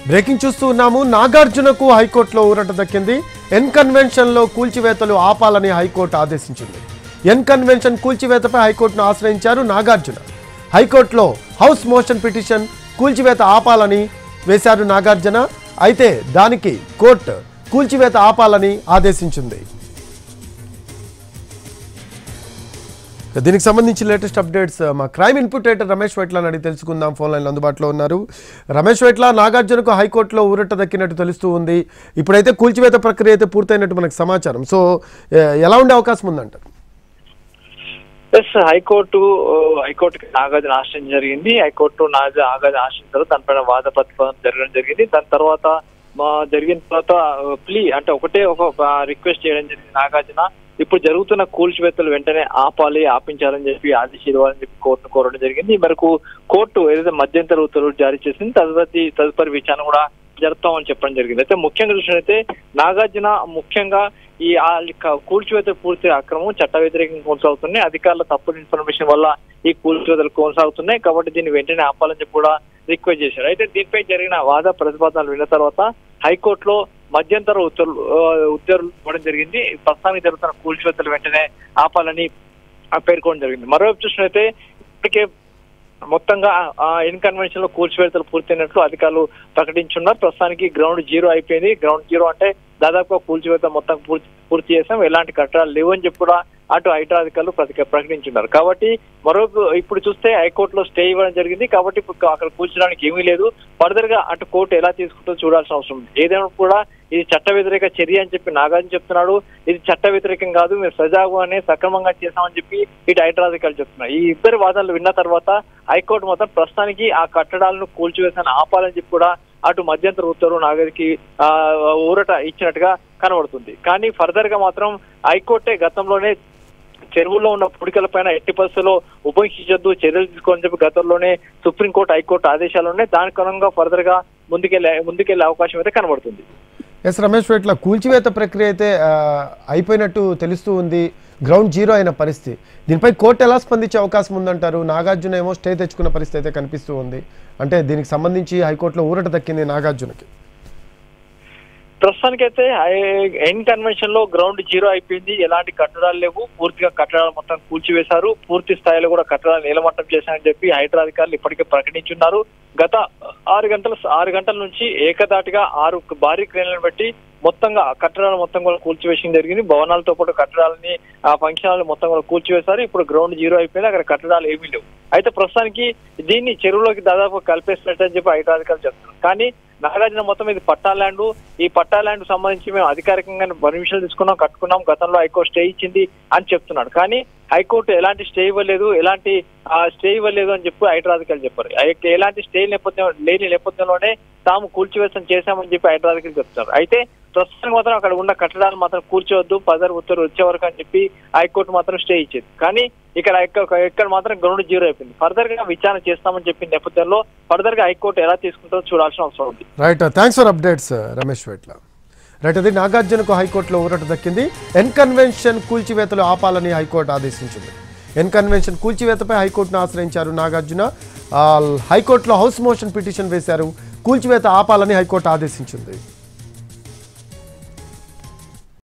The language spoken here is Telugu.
బ్రేకింగ్ చూస్తూ ఉన్నాము. నాగార్జునకు హైకోర్టులో ఊరట దక్కింది. ఎన్ కన్వెన్షన్లో కూల్చివేతలు ఆపాలని హైకోర్టు ఆదేశించింది. ఎన్ కన్వెన్షన్ కూల్చివేతపై హైకోర్టును ఆశ్రయించారు నాగార్జున. హైకోర్టులో హౌస్ మోషన్ పిటిషన్ కూల్చివేత ఆపాలని వేశారు నాగార్జున. అయితే దానికి కోర్టు కూల్చివేత ఆపాలని ఆదేశించింది. దీనికి సంబంధించి లేటెస్ట్ అప్డేట్స్ మా క్రైమ్ ఇన్పుట్ రైటర్ రమేష్ వైట్లని అడిగి తెలుసుకుందాం. ఫోన్ లైన్లో అందుబాటులో ఉన్నారు. రమేష్ వైట్ల, నాగార్జునకు హైకోర్టులో ఊరట దక్కినట్టు తెలుస్తూ ఉంది. ఇప్పుడైతే కూల్చివేత ప్రక్రియ అయితే పూర్తయినట్టు మనకు సమాచారం. సో ఎలా ఉండే అవకాశం ఉందంటారు? హైకోర్టుకి నాగార్జున ఆశ్రయం జరిగింది. హైకోర్టు నాగార్జున ఆశ్రయించారు. దానిపైన వాద ప్రతిపాదన జరగడం జరిగింది. దాని తర్వాత జరిగిన తర్వాత ప్లీ అంటే ఒక రిక్వెస్ట్ చేయడం జరిగింది. నాగార్జున ఇప్పుడు జరుగుతున్న కూల్చివేతలు వెంటనే ఆపించాలని చెప్పి ఆదేశించాలని చెప్పి కోర్టును కోరడం జరిగింది. ఈ మేరకు కోర్టు ఏదైతే మధ్యంతర ఉత్తర్వులు జారీ చేసింది. తదుపరి విచారణ కూడా జరుపుతామని చెప్పడం జరిగింది. అయితే ముఖ్యంగా చూసినట్లయితే నాగార్జున ముఖ్యంగా ఈ కూల్చివేత పూర్తి అక్రమం చట్ట వ్యతిరేకంగా కొనసాగుతున్నాయి. అధికారుల తప్పుడు ఇన్ఫర్మేషన్ వల్ల ఈ కూల్చివేతలు కొనసాగుతున్నాయి కాబట్టి దీన్ని వెంటనే ఆపాలని చెప్పి కూడా రిక్వెస్ట్ చేశారు. అయితే దీనిపై జరిగిన వాద ప్రతిపాదనలు విన్న తర్వాత హైకోర్టులో మధ్యంతర ఉత్తర్వులు ఇవ్వడం జరిగింది. ప్రస్తుతానికి జరుగుతున్న కూల్చివేతలు వెంటనే ఆపాలని పేర్కొనడం జరిగింది. మరోవైపు చూసినట్లయితే ఇప్పటికే మొత్తంగా ఎన్ కన్వెన్షన్ లో కూల్చివేతలు పూర్తయినట్లు అధికారులు ప్రకటించున్నారు. ప్రస్తుతానికి గ్రౌండ్ జీరో అయిపోయింది. గ్రౌండ్ జీరో అంటే దాదాపుగా కూల్చివేత మొత్తం పూర్తి చేసాం, ఎలాంటి కట్టడాలు లేవని చెప్పి కూడా అటు హైడ్రా అధికారులు ప్రకటించున్నారు. కాబట్టి ఇప్పుడు చూస్తే హైకోర్టులో స్టే ఇవ్వడం జరిగింది. కాబట్టి ఇప్పుడు అక్కడ కూల్చడానికి ఏమీ లేదు. ఫర్దర్ గా అటు కోర్టు ఎలా తీసుకుంటుందో చూడాల్సిన అవసరం ఉంది. ఏదైనా కూడా ఇది చట్ట వ్యతిరేక చర్య అని చెప్పి నాగార్జున చెప్తున్నాడు. ఇది చట్ట వ్యతిరేకం కాదు, మేము సజావుగానే సక్రమంగా చేశామని చెప్పి ఇటు హైడ్రా అధికారులు చెప్తున్నారు. ఈ ఇద్దరు వాదనలు విన్న తర్వాత హైకోర్టు మొత్తం ప్రస్తుతానికి ఆ కట్టడాలను కూల్చివేసాన్ని ఆపాలని చెప్పి కూడా అటు మధ్యంతర ఉత్తర్వు నాగరికి ఊరట ఇచ్చినట్టుగా కనబడుతుంది. కానీ ఫర్దర్ గా మాత్రం హైకోర్టే గతంలోనే చెరువుల్లో ఉన్న పుడికలపైన ఎట్టి పరిస్థితుల్లో ఉపేక్షించొద్దు, చర్యలు తీసుకోవాలని చెప్పి గతంలోనే సుప్రీంకోర్టు హైకోర్టు ఆదేశాలు ఉన్నాయి. దానికి అనుగుణంగా ఫర్దర్ గా ముందుకెళ్లే అవకాశం అయితే కనబడుతుంది. ఎస్ రమేష్ వైట్ల, కూల్చివేత ప్రక్రియ అయితే అయిపోయినట్టు తెలుస్తూ ఉంది. గ్రౌండ్ జీరో అయిన పరిస్థితి, దీనిపై కోర్టు ఎలా స్పందించే అవకాశం ఉందంటారు? నాగార్జున ఏమో స్టే తెచ్చుకున్న పరిస్థితి అయితే కనిపిస్తూ ఉంది. అంటే దీనికి సంబంధించి హైకోర్టులో ఊరట దక్కింది నాగార్జునకి. ప్రస్తుతానికైతే ఎన్ కన్వెన్షన్ లో గ్రౌండ్ జీరో అయిపోయింది. ఎలాంటి కట్టడాలు లేవు. పూర్తిగా కట్టడాలు మొత్తం కూల్చివేశారు. పూర్తి స్థాయిలో కూడా కట్టడాలు నీలమట్టం చేశారని చెప్పి హైడ్రా అధికారులు ఇప్పటికే ప్రకటించున్నారు. గత 6 గంటల నుంచి ఏకదాటిగా 6 భారీ క్రేన్లను పెట్టి మొత్తంగా కట్టడాలు మొత్తం కూడా కూల్చివేయడం జరిగింది. భవనాలతో పాటు కట్టడాలని ఫంక్షన్ హాల్ మొత్తం కూడా కూల్చివేశారు. ఇప్పుడు గ్రౌండ్ జీరో అయిపోయింది. అక్కడ కట్టడాలు ఏమీ లేవు. అయితే ప్రస్తుతానికి దీన్ని చెరువులోకి దాదాపు కలిపేసినట్టని చెప్పి హైడ్రా అధికారులు చెప్తున్నారు. కానీ నాగార్జున మొత్తం ఇది పట్టా ల్యాండ్. ఈ పట్టా ల్యాండ్ సంబంధించి మేము అధికారికంగా పర్మిషన్ తీసుకున్నాం, కట్టుకున్నాం, గతంలో హైకోర్టు స్టే ఇచ్చింది అని చెప్తున్నాడు. కానీ హైకోర్టు ఎలాంటి స్టే ఇవ్వలేదు అని చెప్పి హైడ్రా అధికారులు చెప్పారు. ఎలాంటి స్టే లేని నేపథ్యంలోనే తాము కూల్చివేతం చేశామని చెప్పి హైడ్రా అధికారులు చెప్తున్నారు. అయితే ప్రస్తుతం మాత్రం అక్కడ ఉన్న కట్టడాలు మాత్రం కూల్చోవద్దు, ఫర్దర్ ఉత్తర్వులు వచ్చే వరకు అని చెప్పి హైకోర్టు మాత్రం స్టే ఇచ్చేది. కానీ ఇక్కడ మాత్రం గ్రౌండ్ జీరో అయిపోయింది. ఫర్దర్ గా విచారణ చేస్తామని చెప్పిన నేపథ్యంలో ఫర్దర్ గా హైకోర్టు ఎలా తీసుకుంటుందో చూడాల్సిన అవసరం ఉంది. Right, thanks for updates Ramesh Vaitla. Right, అది నాగార్జునకు హైకోర్టులో ఊరట దక్కింది. ఎన్ కన్వెన్షన్ కూల్చివేతలు ఆపాలని హైకోర్టు ఆదేశించింది. ఎన్ కన్వెన్షన్ కూల్చివేతపై హైకోర్టును ఆశ్రయించారు నాగార్జున. హైకోర్టులో హౌస్ మోషన్ పిటిషన్ వేశారు. కూల్చివేత ఆపాలని హైకోర్టు ఆదేశించింది.